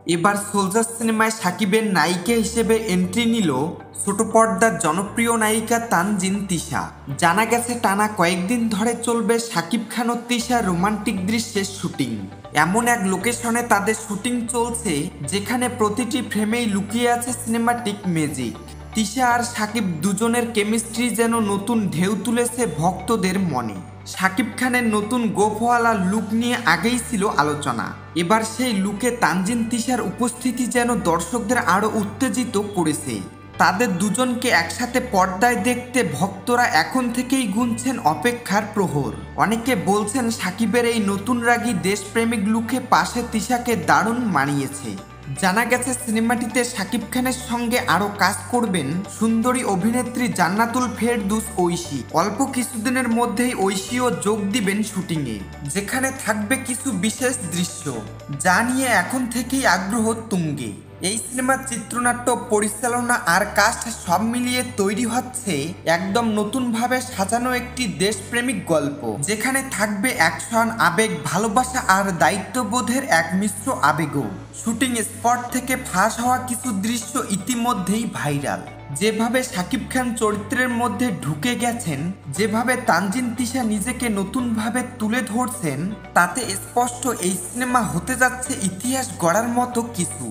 এবার সোলজার সিনেমায় সাকিবের নায়িকা হিসেবে এন্ট্রি নিল ছোট পর্দার জনপ্রিয় নায়িকা তানজিন তিশা। জানা গেছে টানা কয়েকদিন ধরে চলবে সাকিব খান ও তিশার রোমান্টিক দৃশ্যের শুটিং। এমন এক লোকেশনে তাদের শুটিং চলছে যেখানে প্রতিটি ফ্রেমেই লুকিয়ে আছে সিনেমাটিক ম্যাজিক। তিশা আর সাকিব দুজনের কেমিস্ট্রি যেন নতুন ঢেউ তুলেছে ভক্তদের মনে। সাকিব খানের নতুন গোফওয়ালা লুক নিয়ে আগেই ছিল আলোচনা। এবার সেই লুকে তানজিন তিশার উপস্থিতি যেন দর্শকদের আরও উত্তেজিত করেছে। তাদের দুজনকে একসাথে পর্দায় দেখতে ভক্তরা এখন থেকেই গুনছেন অপেক্ষার প্রহর। অনেকে বলছেন সাকিবের এই নতুন রাগী দেশপ্রেমিক লুকে পাশে তিশাকে দারুণ মানিয়েছে। জানা গেছে সিনেমাটিতে সাকিব খানের সঙ্গে আরও কাজ করবেন সুন্দরী অভিনেত্রী জান্নাতুল ফেরদৌস ঐশী। অল্প কিছুদিনের মধ্যেই ঐশীও যোগ দিবেন শুটিংয়ে, যেখানে থাকবে কিছু বিশেষ দৃশ্য, যা নিয়ে এখন থেকেই আগ্রহ তুঙ্গে। এই সিনেমার চিত্রনাট্য, পরিচালনা আর কাস্ট সব মিলিয়ে তৈরি হচ্ছে একদম নতুনভাবে সাজানো একটি দেশপ্রেমিক গল্প, যেখানে থাকবে অ্যাকশন, আবেগ, ভালোবাসা আর দায়িত্ববোধের এক মিশ্র আবেগও। শুটিং স্পট থেকে ফাঁস হওয়া কিছু দৃশ্য ইতিমধ্যেই ভাইরাল। যেভাবে সাকিব খান চরিত্রের মধ্যে ঢুকে গেছেন, যেভাবে তানজিন তিশা নিজেকে নতুনভাবে তুলে ধরছেন, তাতে স্পষ্ট এই সিনেমা হতে যাচ্ছে ইতিহাস গড়ার মতো কিছু।